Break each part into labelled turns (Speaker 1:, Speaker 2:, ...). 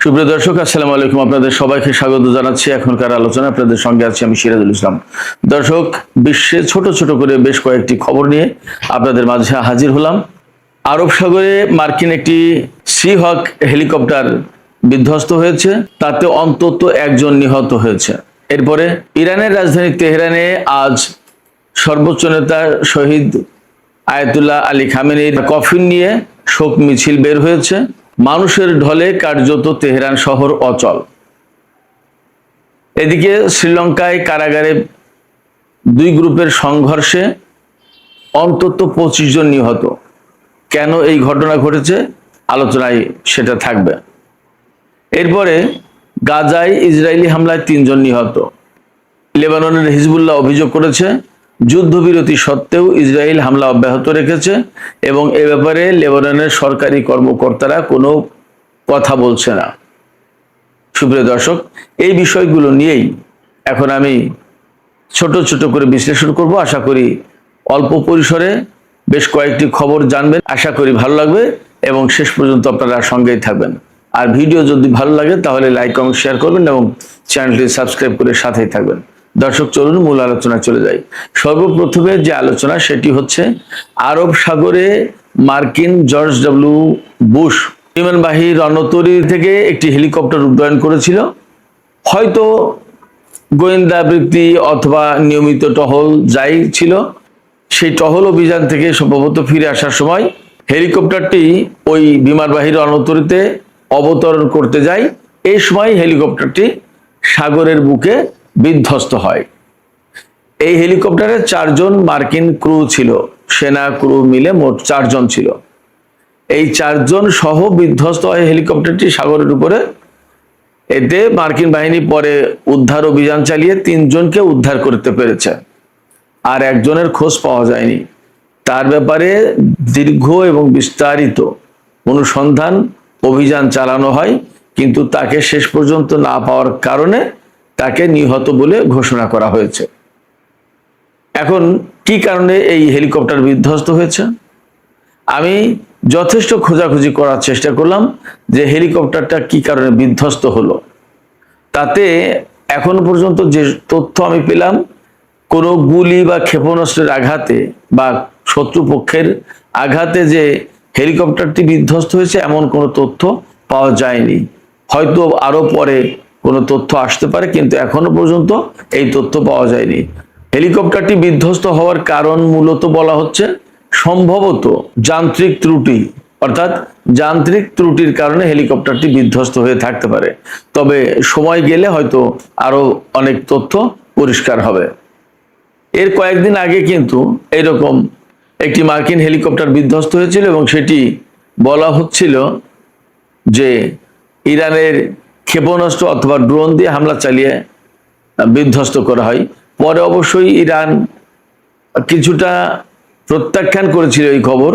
Speaker 1: সুপ্রিয় দর্শক, আসসালামু আলাইকুম। আপনাদের সবাইকে স্বাগত জানাচ্ছি এখনকার আলোচনা। আপনাদের সঙ্গে আছি আমি সিরাজুল ইসলাম। দর্শক, বিশ্বে ছোট ছোট করে বেশ কয়েকটি খবর নিয়ে আপনাদের মাঝে হাজির হলাম। আরব সাগরে মার্কিন একটি সি হক হেলিকপ্টার বিধ্বস্ত হয়েছে, তাতে অন্তত একজন নিহত হয়েছে। এরপরে ইরানের রাজধানী তেহরানে আজ সর্বোচ্চ নেতা শহীদ আয়াতুল্লাহ আলী খামেনির কফিন নিয়ে শোক মিছিল বের হয়েছে। মানুষের ঢলে কার্যত তেহরান শহর অচল। এদিকে শ্রীলঙ্কায় কারাগারে দুই গ্রুপের সংঘর্ষে অন্তত 25 জন নিহত। কেন এই ঘটনা ঘটেছে আলোচনায় সেটা থাকবে। এরপরে গাজায় ইসরায়েলি হামলায় 3 জন নিহত। লেবাননের হিজবুল্লাহ অভিযোগ করেছে যুদ্ধবিরতি সত্ত্বেও ইসরায়েল হামলা অব্যাহত রেখেছে এবং এ ব্যাপারে লেবাননের সরকারি কর্মকর্তারা কোনো কথা বলছে না। সুপ্রিয় দর্শক, এই বিষয়গুলো নিয়েই এখন আমি ছোট ছোট করে বিশ্লেষণ করব। আশা করি অল্প পরিসরে বেশ কয়েকটি খবর জানবেন। আশা করি ভালো লাগবে এবং শেষ পর্যন্ত আপনারা সঙ্গেই থাকবেন। আর ভিডিও যদি ভালো লাগে তাহলে লাইক কমেন্ট শেয়ার করবেন এবং চ্যানেলটি সাবস্ক্রাইব করে সাথেই থাকবেন। দর্শক, চলুন মূল আলোচনায় চলে যাই। সর্বপ্রথমে যে আলোচনা সেটি হচ্ছে আরব সাগরে মার্কিন জর্জ ডব্লিউ বুশ বিমানবাহী রণতরী থেকে একটি হেলিকপ্টার উড্ডয়ন করেছিল। হয়তো গোয়েন্দা বৃত্তি অথবা নিয়মিত টহল যাই ছিল, সেই টহল অভিযান থেকে সম্ভবত ফিরে আসার সময় হেলিকপ্টারটি ওই বিমানবাহী রণতরীতে অবতরণ করতে যায়। এই সময় হেলিকপ্টারটি সাগরের বুকে বিধ্বস্ত হয়। এই হেলিকপ্টারে 4 জন মার্কিন ক্রু ছিল, সেনা ক্রু মিলে মোট 4 জন ছিল। এই 4 জন সহ বিধ্বস্ত হয় হেলিকপ্টারটি সাগরের উপরে। এতে মার্কিন বাহিনী পরে উদ্ধার অভিযান চালিয়ে 3 জনকে উদ্ধার করতে পেরেছে, আর একজনের খোঁজ পাওয়া যায়নি। তার ব্যাপারে দীর্ঘ এবং বিস্তারিত অনুসন্ধান অভিযান চালানো হয়, কিন্তু তাকে শেষ পর্যন্ত না পাওয়ার কারণে তাকে নিহত বলে ঘোষণা করা হয়েছে। এখন কি কারণে এই হেলিকপ্টার বিধ্বস্ত হয়েছে, আমি যথেষ্ট খোঁজাখুঁজি করার চেষ্টা করলাম যে হেলিকপ্টারটা কি কারণে বিধ্বস্ত হলো। তাতে এখনো পর্যন্ত যে তথ্য আমি পেলাম, কোনো গুলি বা ক্ষেপণাস্ত্রের আঘাতে বা শত্রুপক্ষের আঘাতে যে হেলিকপ্টারটি বিধ্বস্ত হয়েছে এমন কোনো তথ্য পাওয়া যায়নি। হয়তো আরো পরে কোনো তথ্য আসতে পারে, কিন্তু এখনো পর্যন্ত এই তথ্য পাওয়া যায়নি। হেলিকপ্টারটি বিধ্বস্ত হওয়ার কারণ মূলত বলা হচ্ছে সম্ভবত যান্ত্রিক ত্রুটি, অর্থাৎ যান্ত্রিক ত্রুটির কারণে হেলিকপ্টারটি বিধ্বস্ত হয়ে থাকতে পারে। তবে সময় গেলে হয়তো আরো অনেক তথ্য পরিষ্কার হবে। এর কয়েকদিন আগে কিন্তু এরকম একটি মার্কিন হেলিকপ্টার বিধ্বস্ত হয়েছিল এবং সেটি বলা হচ্ছিল যে ইরানের ক্ষেপণাস্ত্র অথবা ড্রোন দিয়ে হামলা চালিয়ে বিধ্বস্ত করা হয়। পরে অবশ্যই ইরান কিছুটা প্রত্যাখ্যান করেছিল এই খবর।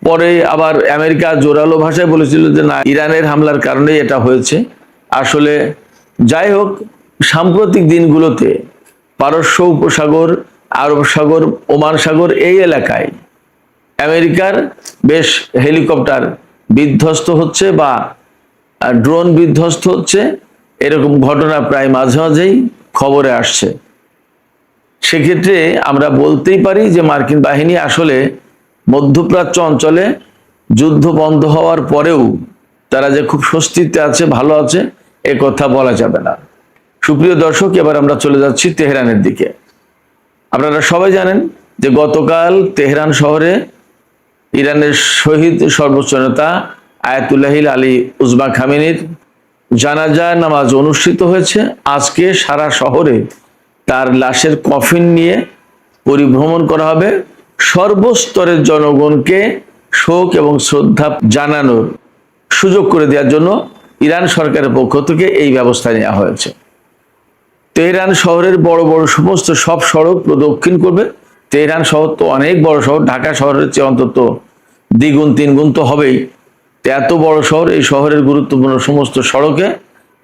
Speaker 1: পরে আবার আমেরিকা জোরালো ভাষায় বলেছিল যে না, ইরানের হামলার কারণেই এটা হয়েছে। আসলে যাই হোক, সাম্প্রতিক দিনগুলোতে পারস্য উপসাগর, আরব সাগর, ওমান সাগর এই এলাকায় আমেরিকার বেশ হেলিকপ্টার বিধ্বস্ত হচ্ছে বা ড্রোন বিধ্বস্ত হচ্ছে, এরকম ঘটনা প্রায় মাঝে মাঝেই খবরে আসছে। সেক্ষেত্রে আমরা বলতেই পারি যে মার্কিন বাহিনী আসলে মধ্যপ্রাচ্য অঞ্চলে যুদ্ধ বন্ধ হওয়ার পরেও তারা যে খুব স্বস্তিতে আছে, ভালো আছে, এ কথা বলা যাবে না। সুপ্রিয় দর্শক, এবার আমরা চলে যাচ্ছি তেহরানের দিকে। আপনারা সবাই জানেন যে গতকাল তেহরান শহরে ইরানের শহীদ সর্বোচ্চ নেতা আয়াতুল্লাহ আলী উজমা খামেনির জানাজা নামাজ অনুষ্ঠিত হয়েছে। আজকে সারা শহরে তার লাশের কফিন নিয়ে পরিভ্রমণ করা হবে। সর্বস্তরের জনগণকে শোক এবং শ্রদ্ধা জানানোর সুযোগ করে দেওয়ার জন্য ইরান সরকারের পক্ষ থেকে এই ব্যবস্থা নেওয়া হয়েছে। তেহরান শহরের বড় বড় সমস্ত সব সড়ক প্রদক্ষিণ করবে। তেহরান শহর তো অনেক বড় শহর, ঢাকা শহরের চেয়ে অন্তত দ্বিগুণ তিনগুণ তো হবেই। এত বড় শহর, এই শহরের গুরুত্বপূর্ণ সমস্ত সড়কে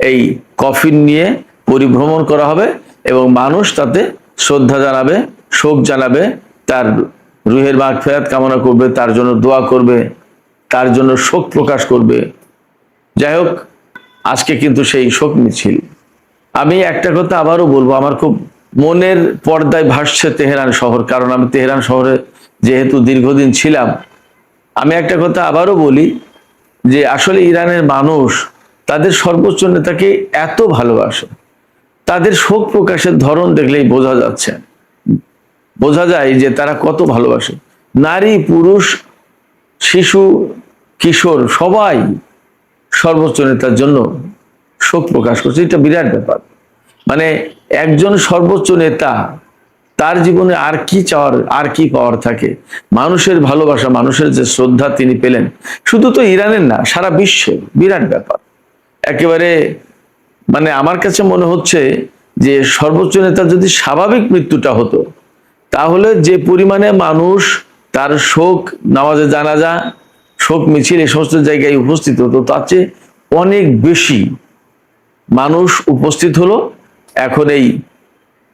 Speaker 1: এই কফিন নিয়ে পরিভ্রমণ করা হবে এবং মানুষ তাতে শ্রদ্ধা জানাবে, শোক জানাবে, তার রুহের মাগফিরাত কামনা করবে, তার জন্য দোয়া করবে, তার জন্য শোক প্রকাশ করবে। যাই হোক, আজকে কিন্তু সেই শোক মিছিল। আমি একটা কথা আবারও বলবো, আমার খুব মনের পর্দায় ভাসছে তেহরান শহর, কারণ আমি তেহরান শহরে যেহেতু দীর্ঘদিন ছিলাম। আমি একটা কথা আবারও বলি যে আসলে ইরানের মানুষ তাদের সর্বোচ্চ নেতাকে এত ভালোবাসে, তাদের শোক প্রকাশের ধরন দেখলেই বোঝা যায় যে তারা কত ভালোবাসে। নারী, পুরুষ, শিশু, কিশোর সবাই সর্বোচ্চ নেতার জন্য শোক প্রকাশ করছে। এটা বিরাট ব্যাপার। মানে একজন সর্বোচ্চ নেতা, তার জীবনে আর কি চাওয়ার, আর কি পাওয়ার থাকে? মানুষের ভালোবাসা, মানুষের যে শ্রদ্ধা তিনি পেলেন, শুধু তো ইরানের না, সারা বিশ্বের। বিরাট ব্যাপার একেবারে। মানে আমার কাছে মনে হচ্ছে যে সর্বোচ্চ নেতা যদি স্বাভাবিক মৃত্যুটা হতো, তাহলে যে পরিমাণে মানুষ তার শোক, নামাজে জানাজা, শোক মিছিল এই সমস্ত জায়গায় উপস্থিত হতো, তার চেয়ে অনেক বেশি মানুষ উপস্থিত হলো এখন এই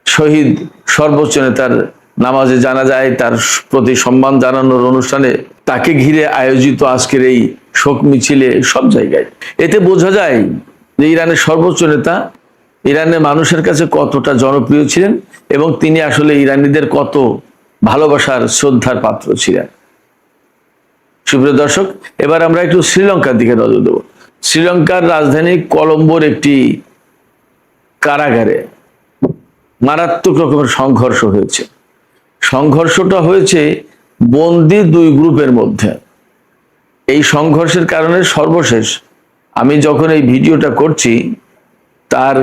Speaker 1: শহীদ সর্বোচ্চ নেতার নামাজে জানাজায়, তার প্রতি সম্মান জানানোর অনুষ্ঠানে, তাকে ঘিরে আয়োজিত আজকের এই শোক মিছিলে, সব জায়গায়। এতে বোঝা যায় যে ইরানের সর্বোচ্চ নেতা ইরানের মানুষের কাছে কতটা জনপ্রিয় ছিলেন এবং তিনি আসলে ইরানিদের কত ভালোবাসার, শ্রদ্ধার পাত্র ছিলেন। সুপ্রিয় দর্শক, এবার আমরা একটু শ্রীলঙ্কার দিকে নজর দেব। শ্রীলঙ্কার রাজধানী কলম্বোর একটি কারাগারে মারাত্মক রকমের সংঘর্ষ হয়েছে। সংঘর্ষটা হয়েছে বন্দি দুই গ্রুপের মধ্যে। এই সংঘর্ষের কারণে সর্বশেষ আমি যখন এই ভিডিওটা করছি, তার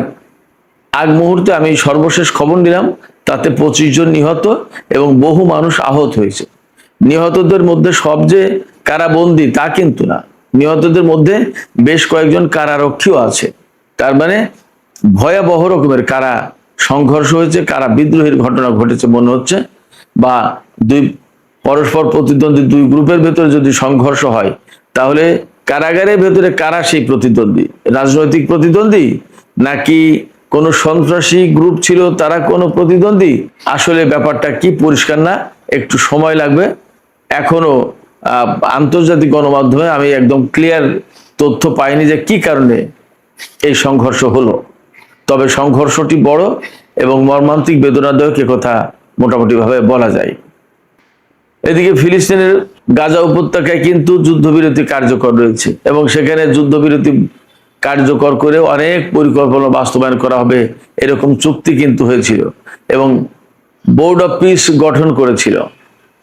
Speaker 1: আগ মুহূর্তে আমি সর্বশেষ খবর নিলাম, তাতে 25 জন নিহত এবং বহু মানুষ আহত হয়েছে। নিহতদের মধ্যে সব যে কারাবন্দী তা কিন্তু না, নিহতদের মধ্যে বেশ কয়েকজন কারারক্ষীও আছে। তার মানে ভয়াবহ রকমের কারা সংঘর্ষ হয়েছে, কারা বিদ্রোহের ঘটনা ঘটেছে মনে হচ্ছে। বা দুই পরস্পর প্রতিদ্বন্দ্বী দুই গ্রুপের ভেতরে যদি সংঘর্ষ হয়, তাহলে কারাগারের ভেতরে কারা সেই প্রতিদ্বন্দ্বী? রাজনৈতিক প্রতিদ্বন্দ্বী নাকি কোনো সন্ত্রাসী গ্রুপ ছিল তারা কোনো প্রতিদ্বন্দ্বী? আসলে ব্যাপারটা কি পরিষ্কার না, একটু সময় লাগবে। এখনো আন্তর্জাতিক গণমাধ্যমে আমি একদম ক্লিয়ার তথ্য পাইনি যে কি কারণে এই সংঘর্ষ হলো। তবে সংঘর্ষটি বড় এবং মর্মান্তিক, বেদনাদায়ক, কথা মোটামুটি ভাবে বলা যায়। এদিকে ফিলিস্তিনের গাজা উপত্যকায় কিন্তু যুদ্ধবিরতি কার্যকর রয়েছে এবং সেখানে যুদ্ধবিরতি কার্যকর করে অনেক পরিকল্পনা বাস্তবায়ন করা হবে এরকম চুক্তি কিন্তু হয়েছিল এবং বোর্ড অফ পিস গঠন করেছিল।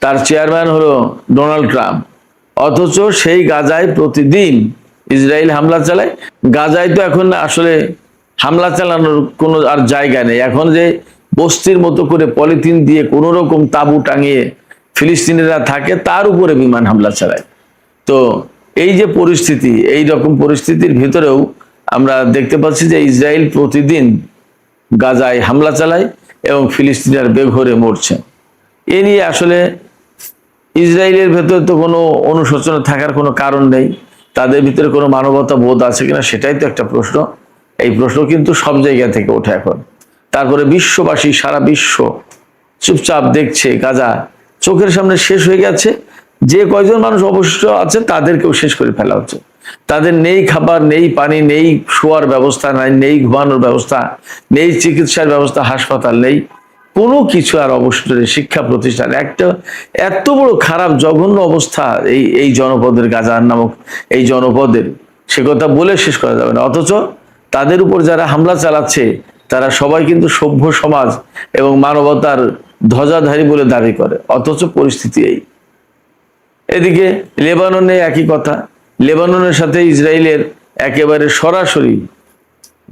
Speaker 1: তার চেয়ারম্যান হলো ডোনাল্ড ট্রাম্প। অথচ সেই গাজায় প্রতিদিন ইসরায়েল হামলা চালায়। গাজায় তো এখন আসলে হামলা চালানোর কোনো আর জায়গা নেই। এখন যে বস্তির মতো করে পলিথিন দিয়ে কোনো রকম তাঁবু টাঙিয়ে ফিলিস্তিনিরা থাকে, তার উপরে বিমান হামলা চালায়। তো এই যে পরিস্থিতি, এই রকম পরিস্থিতির ভিতরেও আমরা দেখতে পাচ্ছি যে ইসরায়েল প্রতিদিন গাজায় হামলা চালায় এবং ফিলিস্তিনিরা বেঘরে মরছে। এ নিয়ে আসলে ইসরায়েলের ভেতরে তো কোনো অনুশোচনা থাকার কোনো কারণ নেই। তাদের ভিতরে কোনো মানবতা বোধ আছে কিনা সেটাই তো একটা প্রশ্ন। এই প্রশ্ন কিন্তু সব জায়গা থেকে ওঠে এখন। তারপরে বিশ্ববাসী, সারা বিশ্ব চুপচাপ দেখছে গাজা চোখের সামনে শেষ হয়ে গেছে। যে কয়জন মানুষ অবশিষ্ট আছে তাদেরকেও শেষ করে ফেলা হচ্ছে। তাদের নেই খাবার, নেই পানি, নেই শোয়ার ব্যবস্থা, নেই ঘুমানোর ব্যবস্থা, নেই চিকিৎসার ব্যবস্থা, হাসপাতাল নেই, কোনো কিছু আর অবশিষ্ট নেই। শিক্ষা প্রতিষ্ঠান, একটা এত বড় খারাপ জঘন্য অবস্থা এই জনপদের, গাজা নামক এই জনপদের, সে কথা বলে শেষ করা যাবে না। অথচ তাদের উপর যারা হামলা চালাচ্ছে তারা সবাই কিন্তু সভ্য সমাজ এবং মানবতার ধ্বজাধারী বলে দাবি করে। অথচ পরিস্থিতি এই। এদিকে লেবাননে একই কথা। লেবাননের সাথে ইসরায়েলের একেবারে সরাসরি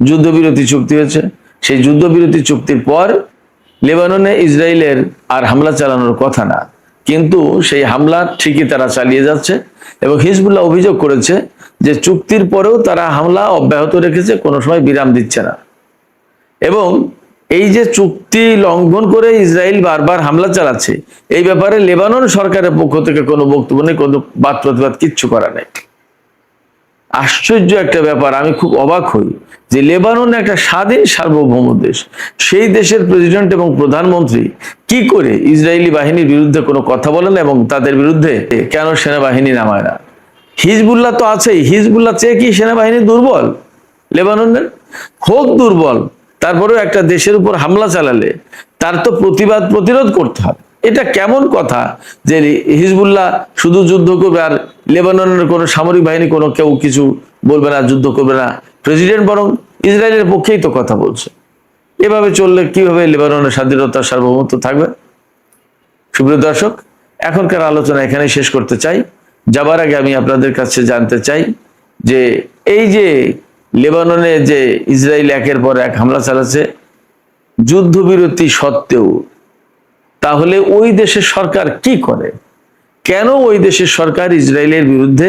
Speaker 1: যুদ্ধবিরতি চুক্তি হয়েছে। সেই যুদ্ধবিরতি চুক্তির পর লেবাননে ইসরায়েলের আর হামলা চালানোর কথা না, কিন্তু সেই হামলা ঠিকই তারা চালিয়ে যাচ্ছে এবং হিজবুল্লাহ অভিযোগ করেছে যে চুক্তির পরেও তারা হামলা অব্যাহত রেখেছে, কোনো সময় বিরাম দিচ্ছে না। এবং এই যে চুক্তি লঙ্ঘন করে ইসরায়েল বারবার হামলা চালাচ্ছে, এই ব্যাপারে লেবানন সরকারের পক্ষ থেকে কোনো বক্তব্য নেই, কোনো বাদ প্রতিবাদ কিচ্ছু করা নেই। আশ্চর্য একটা ব্যাপার। আমি খুব অবাক হই যে লেবানন একটা স্বাধীন সার্বভৌম দেশ, সেই দেশের প্রেসিডেন্ট এবং প্রধানমন্ত্রী কি করে ইসরায়েলি বাহিনীর বিরুদ্ধে কোনো কথা বলেন এবং তাদের বিরুদ্ধে কেন সেনাবাহিনী নামায় না? হিজবুল্লাহ তো আছেই, হিজবুল্লাহ চেয়ে কি সেনাবাহিনী দুর্বল? লেবাননের? হোক দুর্বল, তারপরেও একটা দেশের উপর হামলা চালালে তার তো প্রতিরোধ করতে হবে। এটা কেমন কথা যে হিজবুল্লাহ শুধু যুদ্ধ করবে আর লেবাননের কোনো সামরিক বাহিনী কোনো কেউ কিছু বলবে না, যুদ্ধ করবে না? প্রেসিডেন্ট বরং ইসরায়েলের পক্ষেই তো কথা বলছে। এভাবে চললে কিভাবে লেবাননের স্বাধীনতা সার্বভৌমত্ব থাকবে? সুপ্রিয় দর্শক, এখনকার আলোচনা এখানেই শেষ করতে চাই। যাবার আগে আমি আপনাদের কাছে জানতে চাই যে এই যে লেবাননে যে ইসরায়েল একের পর এক হামলা চালাচ্ছে যুদ্ধবিরতি সত্ত্বেও, তাহলে ওই দেশের সরকার কি করে? কেন ওই দেশের সরকার ইসরায়েলের বিরুদ্ধে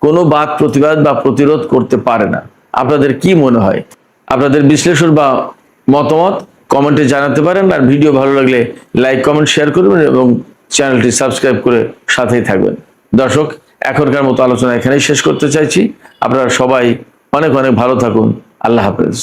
Speaker 1: কোনো বাদ প্রতিবাদ বা প্রতিরোধ করতে পারে না? আপনাদের কি মনে হয়? আপনাদের বিশ্লেষণ বা মতামত কমেন্টে জানাতে পারেন। আর ভিডিও ভালো লাগলে লাইক, কমেন্ট, শেয়ার করবেন এবং চ্যানেলটি সাবস্ক্রাইব করে সাথেই থাকবেন। দর্শক, এখনকার মতো আলোচনা এখানেই শেষ করতে চাইছি। আপনারা সবাই অনেক অনেক ভালো থাকুন। আল্লাহ হাফেজ।